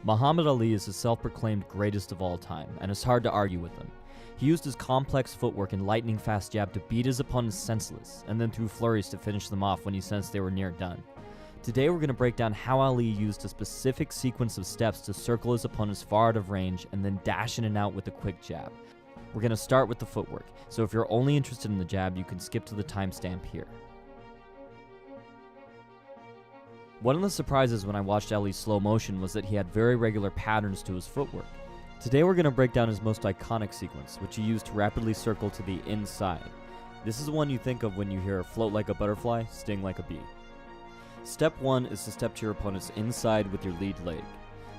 Muhammad Ali is the self-proclaimed greatest of all time, and it's hard to argue with him. He used his complex footwork and lightning-fast jab to beat his opponents senseless, and then threw flurries to finish them off when he sensed they were near done. Today we're going to break down how Ali used a specific sequence of steps to circle his opponents far out of range and then dash in and out with a quick jab. We're going to start with the footwork, so if you're only interested in the jab, you can skip to the timestamp here. One of the surprises when I watched Ali's slow motion was that he had very regular patterns to his footwork. Today we're going to break down his most iconic sequence, which he used to rapidly circle to the inside. This is the one you think of when you hear float like a butterfly, sting like a bee. Step 1 is to step to your opponent's inside with your lead leg.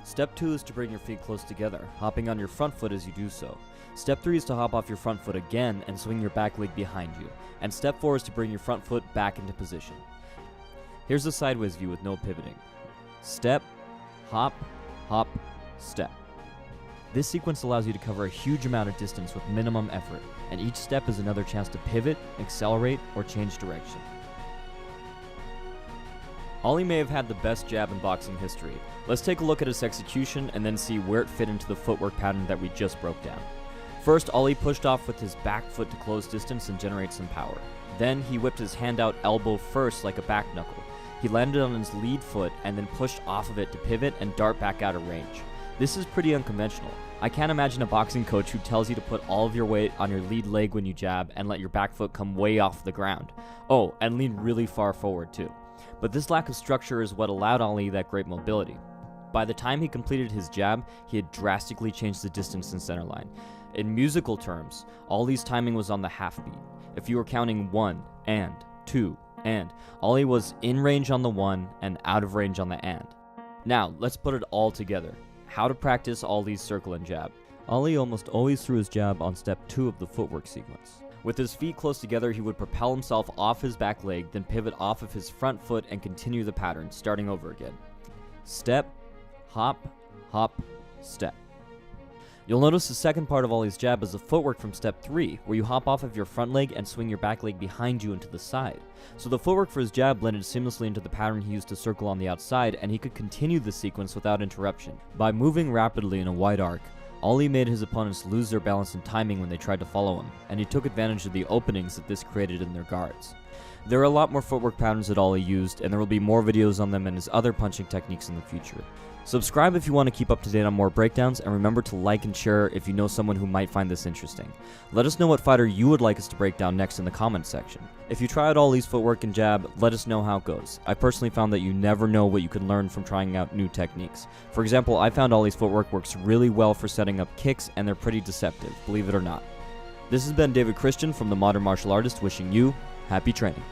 Step 2 is to bring your feet close together, hopping on your front foot as you do so. Step 3 is to hop off your front foot again and swing your back leg behind you. And step 4 is to bring your front foot back into position. Here's the sideways view with no pivoting. Step, hop, hop, step. This sequence allows you to cover a huge amount of distance with minimum effort, and each step is another chance to pivot, accelerate, or change direction. Ali may have had the best jab in boxing history. Let's take a look at his execution and then see where it fit into the footwork pattern that we just broke down. First, Ali pushed off with his back foot to close distance and generate some power. Then he whipped his hand out elbow first like a back knuckle. He landed on his lead foot and then pushed off of it to pivot and dart back out of range. This is pretty unconventional. I can't imagine a boxing coach who tells you to put all of your weight on your lead leg when you jab and let your back foot come way off the ground. Oh, and lean really far forward too. But this lack of structure is what allowed Ali that great mobility. By the time he completed his jab, he had drastically changed the distance in center line. In musical terms, Ali's timing was on the half beat. If you were counting 1 and 2 and, Ali was in range on the 1 and out of range on the and. Now, let's put it all together. How to practice Ali's circle and jab. Ali almost always threw his jab on step 2 of the footwork sequence. With his feet close together, he would propel himself off his back leg, then pivot off of his front foot and continue the pattern, starting over again. Step, hop, hop, step. You'll notice the second part of Ali's jab is the footwork from step 3, where you hop off of your front leg and swing your back leg behind you into the side. So the footwork for his jab blended seamlessly into the pattern he used to circle on the outside, and he could continue the sequence without interruption. By moving rapidly in a wide arc, Ali made his opponents lose their balance and timing when they tried to follow him, and he took advantage of the openings that this created in their guards. There are a lot more footwork patterns that Ali used, and there will be more videos on them and his other punching techniques in the future. Subscribe if you want to keep up to date on more breakdowns, and remember to like and share if you know someone who might find this interesting. Let us know what fighter you would like us to break down next in the comments section. If you try out Ali's footwork and jab, let us know how it goes. I personally found that you never know what you can learn from trying out new techniques. For example, I found Ali's footwork works really well for setting up kicks, and they're pretty deceptive, believe it or not. This has been David Christian from The Modern Martial Artist wishing you happy training.